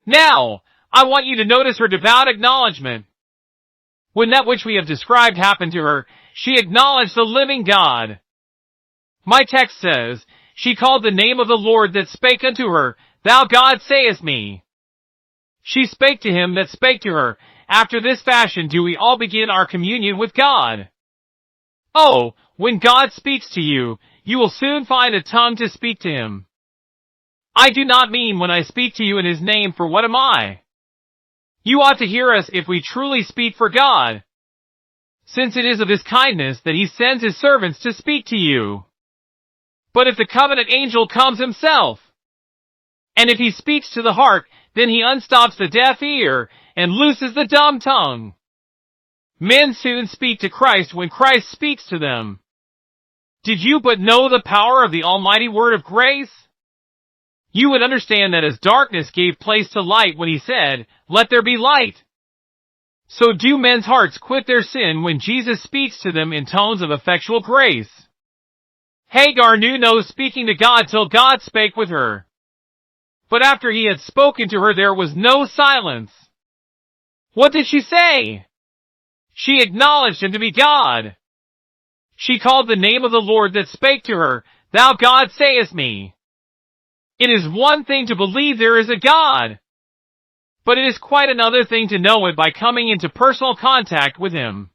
Now, I want you to notice her devout acknowledgement. When that which we have described happened to her, she acknowledged the living God. My text says, she called the name of the Lord that spake unto her, Thou God sayest me. She spake to him that spake to her. After this fashion do we all begin our communion with God. Oh, when God speaks to you, you will soon find a tongue to speak to him. I do not mean when I speak to you in his name, for what am I? You ought to hear us if we truly speak for God, since it is of his kindness that he sends his servants to speak to you. But if the covenant angel comes himself, and if he speaks to the heart, then he unstops the deaf ear and looses the dumb tongue. Men soon speak to Christ when Christ speaks to them. Did you but know the power of the almighty word of grace? You would understand that as darkness gave place to light when he said, Let there be light. So do men's hearts quit their sin when Jesus speaks to them in tones of effectual grace. Hagar knew no speaking to God till God spake with her. But after he had spoken to her, there was no silence. What did she say? She acknowledged him to be God. She called the name of the Lord that spake to her, Thou God sayest me. It is one thing to believe there is a God, but it is quite another thing to know it by coming into personal contact with him.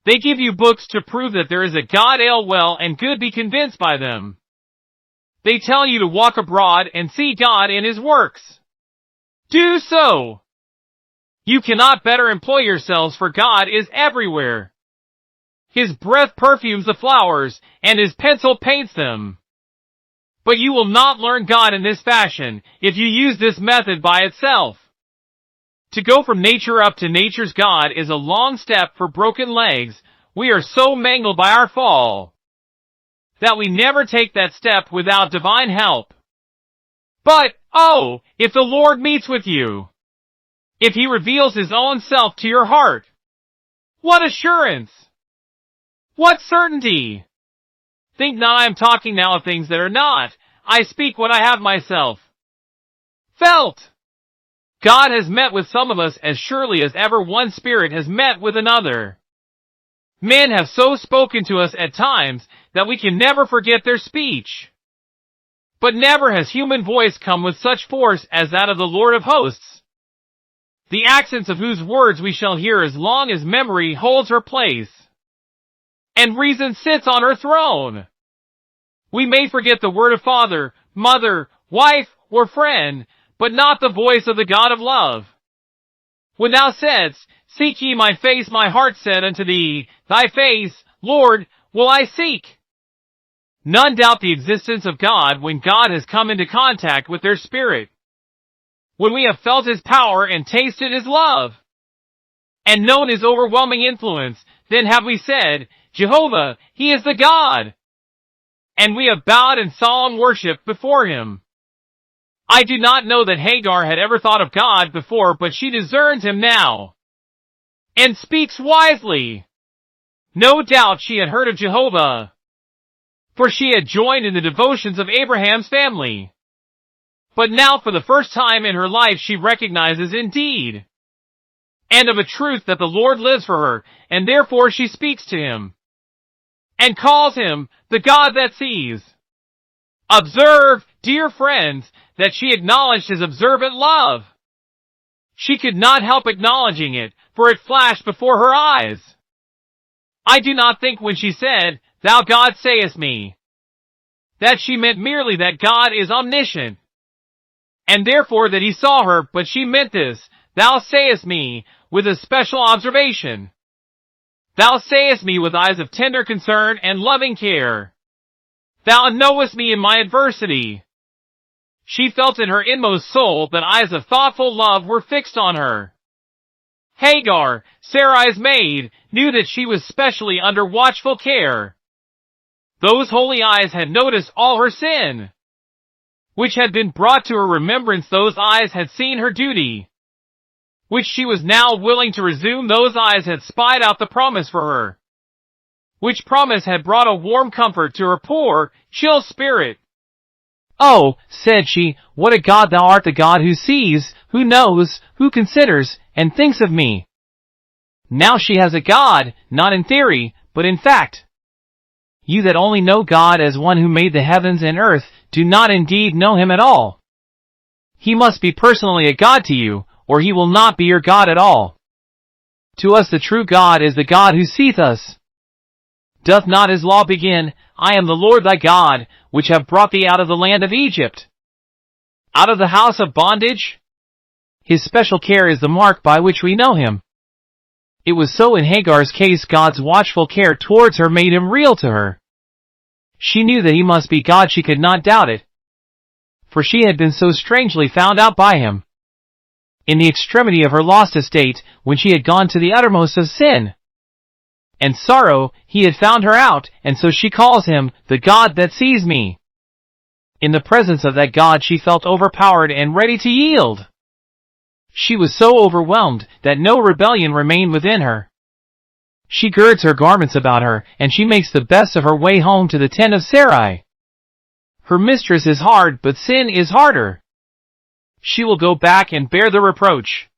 They give you books to prove that there is a God, well and good be convinced by them. They tell you to walk abroad and see God in his works. Do so. You cannot better employ yourselves, for God is everywhere. His breath perfumes the flowers, and his pencil paints them. But you will not learn God in this fashion if you use this method by itself. To go from nature up to nature's God is a long step for broken legs. We are so mangled by our fall that we never take that step without divine help. But, oh, if the Lord meets with you, if he reveals his own self to your heart, what assurance! What certainty! Think not I am talking now of things that are not. I speak what I have myself felt. God has met with some of us as surely as ever one spirit has met with another. Men have so spoken to us at times that we can never forget their speech. But never has human voice come with such force as that of the Lord of hosts, the accents of whose words we shall hear as long as memory holds her place, and reason sits on her throne. We may forget the word of father, mother, wife, or friend, but not the voice of the God of love. When thou saidst, Seek ye my face, my heart said unto thee, Thy face, Lord, will I seek. None doubt the existence of God when God has come into contact with their spirit. When we have felt his power and tasted his love, and known his overwhelming influence, then have we said, Jehovah, he is the God. And we have bowed in solemn worship before him. I do not know that Hagar had ever thought of God before, but she discerns him now, and speaks wisely. No doubt she had heard of Jehovah, for she had joined in the devotions of Abraham's family. But now for the first time in her life she recognizes indeed, and of a truth, that the Lord lives for her, and therefore she speaks to him, and calls him the God that sees. Observe, dear friends, that she acknowledged his observant love. She could not help acknowledging it, for it flashed before her eyes. I do not think when she said, Thou God sayest me, that she meant merely that God is omniscient, and therefore that he saw her, but she meant this, Thou sayest me, with a special observation. Thou sayest me with eyes of tender concern and loving care. Thou knowest me in my adversity. She felt in her inmost soul that eyes of thoughtful love were fixed on her. Hagar, Sarai's maid, knew that she was specially under watchful care. Those holy eyes had noticed all her sin, which had been brought to her remembrance. Those eyes had seen her duty, which she was now willing to resume. Those eyes had spied out the promise for her, which promise had brought a warm comfort to her poor, chill spirit. Oh, said she, what a God thou art, the God who sees, who knows, who considers, and thinks of me. Now she has a God, not in theory, but in fact. You that only know God as one who made the heavens and earth, do not indeed know him at all. He must be personally a God to you, or he will not be your God at all. To us the true God is the God who seeth us. Doth not his law begin, I am the Lord thy God, which have brought thee out of the land of Egypt, out of the house of bondage? His special care is the mark by which we know him. It was so in Hagar's case. God's watchful care towards her made him real to her. She knew that he must be God, she could not doubt it, for she had been so strangely found out by him. In the extremity of her lost estate, when she had gone to the uttermost of sin and sorrow, he had found her out, and so she calls him, the God that sees me. In the presence of that God she felt overpowered and ready to yield. She was so overwhelmed that no rebellion remained within her. She girds her garments about her, and she makes the best of her way home to the tent of Sarai. Her mistress is hard, but sin is harder. She will go back and bear the reproach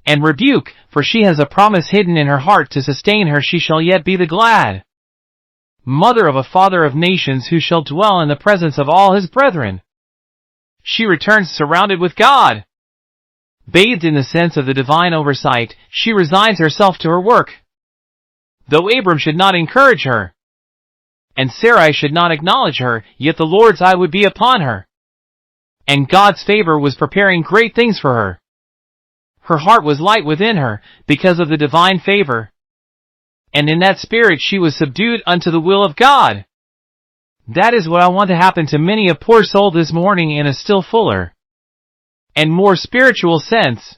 and rebuke, for she has a promise hidden in her heart to sustain her. She shall yet be the glad mother of a father of nations, who shall dwell in the presence of all his brethren. She returns surrounded with God. Bathed in the sense of the divine oversight, she resigns herself to her work. Though Abram should not encourage her, and Sarai should not acknowledge her, yet the Lord's eye would be upon her, and God's favor was preparing great things for her. Her heart was light within her, because of the divine favor, and in that spirit she was subdued unto the will of God. That is what I want to happen to many a poor soul this morning in a still fuller and more spiritual sense.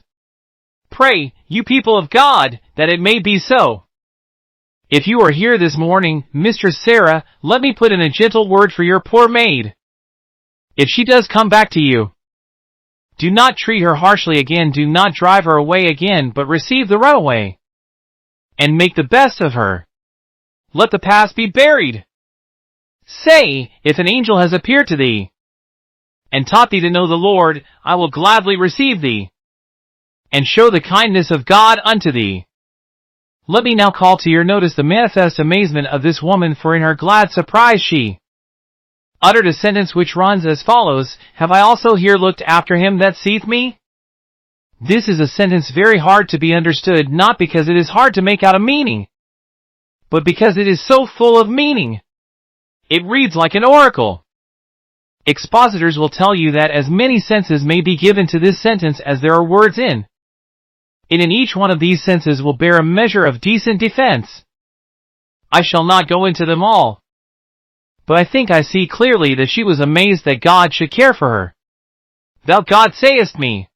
Pray, you people of God, that it may be so. If you are here this morning, Mistress Sarah, let me put in a gentle word for your poor maid. If she does come back to you, do not treat her harshly again, do not drive her away again, but receive the runaway, and make the best of her. Let the past be buried. Say, if an angel has appeared to thee, and taught thee to know the Lord, I will gladly receive thee, and show the kindness of God unto thee. Let me now call to your notice the manifest amazement of this woman, for in her glad surprise she uttered a sentence which runs as follows, Have I also here looked after him that seeth me? This is a sentence very hard to be understood, not because it is hard to make out a meaning, but because it is so full of meaning. It reads like an oracle. Expositors will tell you that as many senses may be given to this sentence as there are words in it, and each one of these senses will bear a measure of decent defense. I shall not go into them all, but I think I see clearly that she was amazed that God should care for her. Thou God sayest me,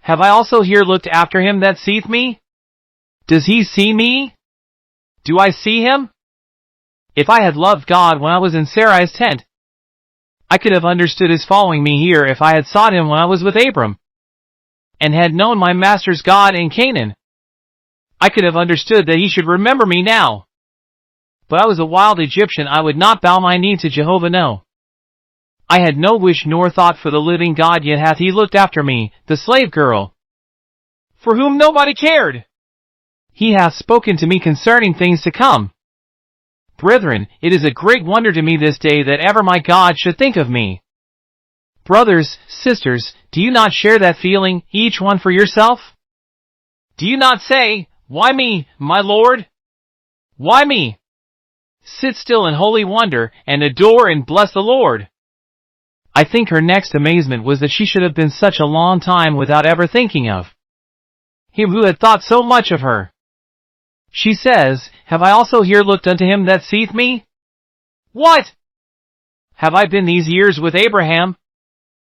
Have I also here looked after him that seeth me? Does he see me? Do I see him? If I had loved God when I was in Sarai's tent, I could have understood his following me here. If I had sought him when I was with Abram, and had known my master's God in Canaan, I could have understood that he should remember me now. But I was a wild Egyptian, I would not bow my knee to Jehovah, no. I had no wish nor thought for the living God, yet hath he looked after me, the slave girl, for whom nobody cared. He hath spoken to me concerning things to come. Brethren, it is a great wonder to me this day that ever my God should think of me. Brothers, sisters, do you not share that feeling, each one for yourself? Do you not say, Why me, my Lord? Why me? Sit still in holy wonder, and adore and bless the Lord. I think her next amazement was that she should have been such a long time without ever thinking of him who had thought so much of her. She says, Have I also here looked unto him that seeth me? What? Have I been these years with Abraham,